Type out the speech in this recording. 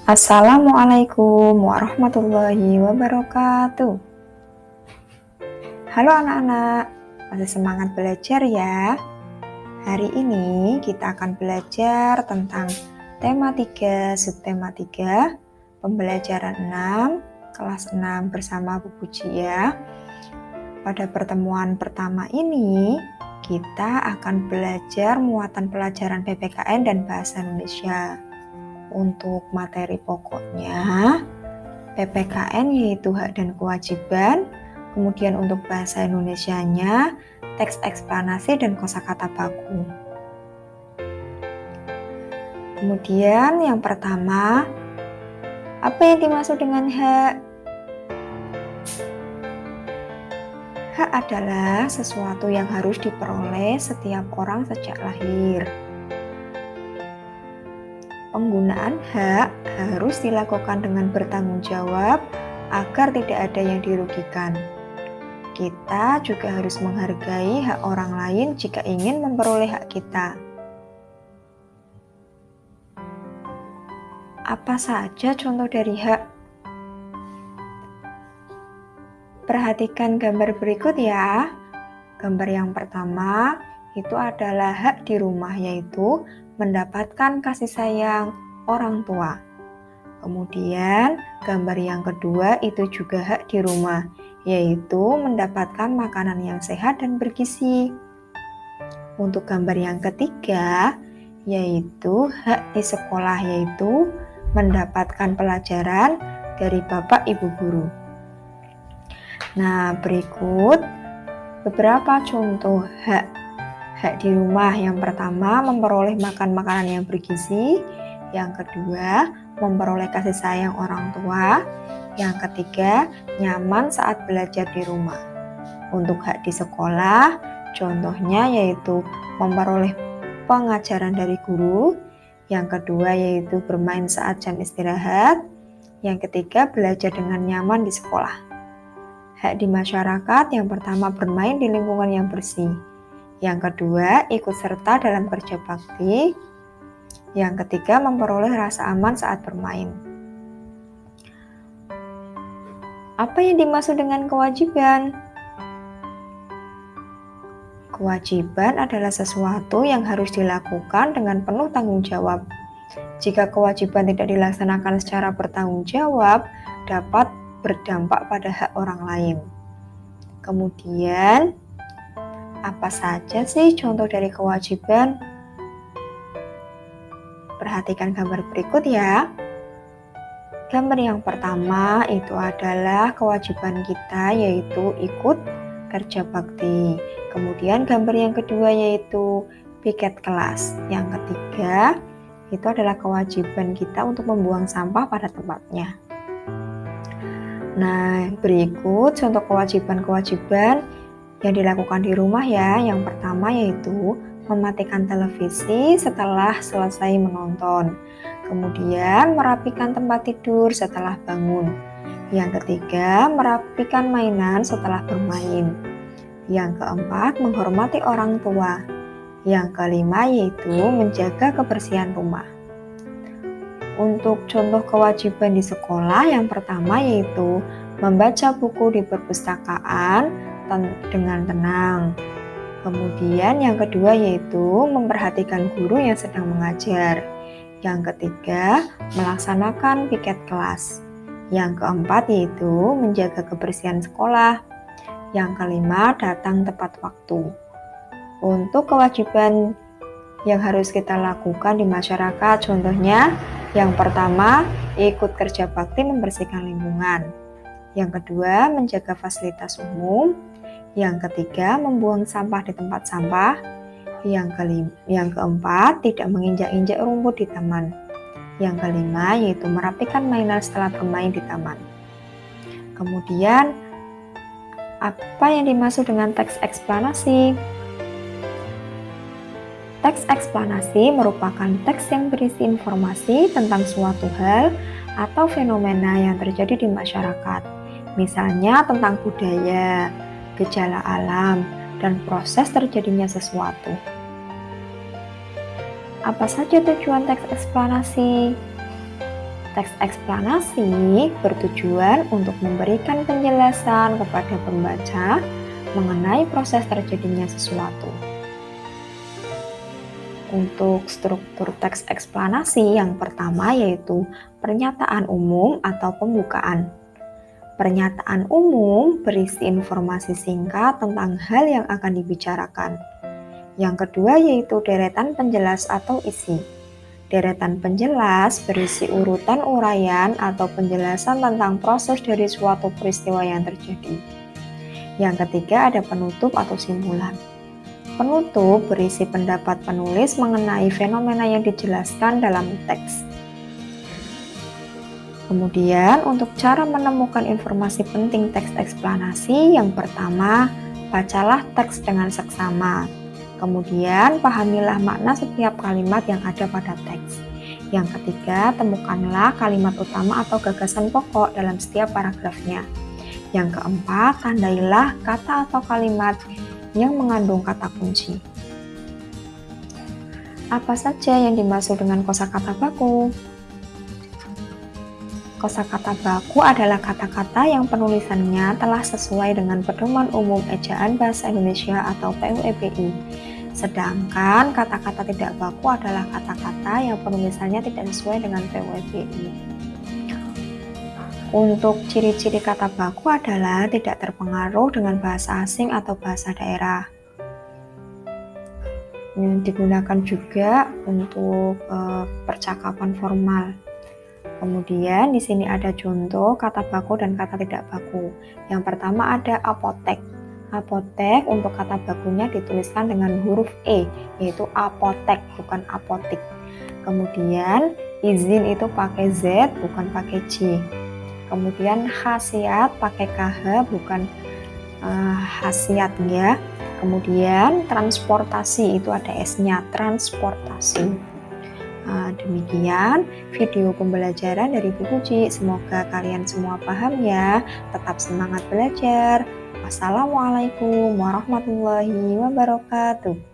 Assalamualaikum warahmatullahi wabarakatuh. Halo anak-anak, masih semangat belajar ya? Hari ini kita akan belajar tentang tema 3, subtema 3, pembelajaran 6, kelas 6 bersama Bu Puji ya. Pada pertemuan pertama ini, kita akan belajar muatan pelajaran PPKN dan Bahasa Indonesia. Untuk materi pokoknya, PPKN yaitu hak dan kewajiban, kemudian untuk bahasa Indonesianya, teks eksplanasi dan kosakata baku. Kemudian yang pertama, apa yang dimaksud dengan hak? Hak adalah sesuatu yang harus diperoleh setiap orang sejak lahir. Penggunaan hak harus dilakukan dengan bertanggung jawab agar tidak ada yang dirugikan. Kita juga harus menghargai hak orang lain jika ingin memperoleh hak kita. Apa saja contoh dari hak? Perhatikan gambar berikut ya. Gambar yang pertama itu adalah hak di rumah, yaitu mendapatkan kasih sayang orang tua. Kemudian gambar yang kedua itu juga hak di rumah, yaitu mendapatkan makanan yang sehat dan bergizi. Untuk gambar yang ketiga yaitu hak di sekolah, yaitu mendapatkan pelajaran dari bapak ibu guru. Nah, berikut beberapa contoh hak di rumah. Yang pertama, memperoleh makan makanan yang bergizi. Yang kedua, memperoleh kasih sayang orang tua. Yang ketiga, nyaman saat belajar di rumah. Untuk hak di sekolah, contohnya yaitu memperoleh pengajaran dari guru. Yang kedua yaitu bermain saat jam istirahat. Yang ketiga, belajar dengan nyaman di sekolah. Hak di masyarakat, yang pertama bermain di lingkungan yang bersih. Yang kedua, ikut serta dalam kerja bakti. Yang ketiga, memperoleh rasa aman saat bermain. Apa yang dimaksud dengan kewajiban? Kewajiban adalah sesuatu yang harus dilakukan dengan penuh tanggung jawab. Jika kewajiban tidak dilaksanakan secara bertanggung jawab, dapat berdampak pada hak orang lain. Kemudian, apa saja sih contoh dari kewajiban? Perhatikan gambar berikut ya. Gambar yang pertama itu adalah kewajiban kita, yaitu ikut kerja bakti. Kemudian gambar yang kedua yaitu piket kelas. Yang ketiga itu adalah kewajiban kita untuk membuang sampah pada tempatnya. Nah, berikut contoh kewajiban-kewajiban yang dilakukan di rumah ya. Yang pertama yaitu mematikan televisi setelah selesai menonton. Kemudian merapikan tempat tidur setelah bangun. Yang ketiga, merapikan mainan setelah bermain. Yang keempat, menghormati orang tua. Yang kelima yaitu menjaga kebersihan rumah. Untuk contoh kewajiban di sekolah, yang pertama yaitu membaca buku di perpustakaan dengan tenang. Kemudian yang kedua yaitu memperhatikan guru yang sedang mengajar. Yang ketiga, melaksanakan piket kelas. Yang keempat yaitu menjaga kebersihan sekolah. Yang kelima, datang tepat waktu. Untuk kewajiban yang harus kita lakukan di masyarakat, contohnya yang pertama, ikut kerja bakti membersihkan lingkungan. Yang kedua, menjaga fasilitas umum. Yang ketiga, membuang sampah di tempat sampah. Yang keempat, tidak menginjak-injak rumput di taman. Yang kelima, yaitu merapikan mainan setelah bermain di taman. Kemudian, apa yang dimaksud dengan teks eksplanasi? Teks eksplanasi merupakan teks yang berisi informasi tentang suatu hal atau fenomena yang terjadi di masyarakat. Misalnya tentang budaya, gejala alam, dan proses terjadinya sesuatu. Apa saja tujuan teks eksplanasi? Teks eksplanasi bertujuan untuk memberikan penjelasan kepada pembaca mengenai proses terjadinya sesuatu. Untuk struktur teks eksplanasi yang pertama yaitu pernyataan umum atau pembukaan. Pernyataan umum berisi informasi singkat tentang hal yang akan dibicarakan. Yang kedua yaitu deretan penjelas atau isi. Deretan penjelas berisi urutan uraian atau penjelasan tentang proses dari suatu peristiwa yang terjadi. Yang ketiga ada penutup atau simpulan. Penutup berisi pendapat penulis mengenai fenomena yang dijelaskan dalam teks. Kemudian untuk cara menemukan informasi penting teks eksplanasi, yang pertama, bacalah teks dengan seksama. Kemudian pahamilah makna setiap kalimat yang ada pada teks. Yang ketiga, temukanlah kalimat utama atau gagasan pokok dalam setiap paragrafnya. Yang keempat, tandailah kata atau kalimat yang mengandung kata kunci. Apa saja yang dimaksud dengan kosakata baku? Kosakata baku adalah kata-kata yang penulisannya telah sesuai dengan Pedoman Umum Ejaan Bahasa Indonesia atau PUEBI. Sedangkan kata-kata tidak baku adalah kata-kata yang penulisannya tidak sesuai dengan PUEBI. Untuk ciri-ciri kata baku adalah tidak terpengaruh dengan bahasa asing atau bahasa daerah. Digunakan juga untuk percakapan formal. Kemudian di sini ada contoh kata baku dan kata tidak baku. Yang pertama ada apotek. Apotek untuk kata bakunya dituliskan dengan huruf E, yaitu apotek, bukan apotik. Kemudian izin itu pakai Z, bukan pakai J. Kemudian khasiat pakai KH, bukan khasiat ya. Kemudian transportasi itu ada S-nya, transportasi. Demikian video pembelajaran dari Bu Puji. Semoga kalian semua paham ya. Tetap semangat belajar. Wassalamualaikum warahmatullahi wabarakatuh.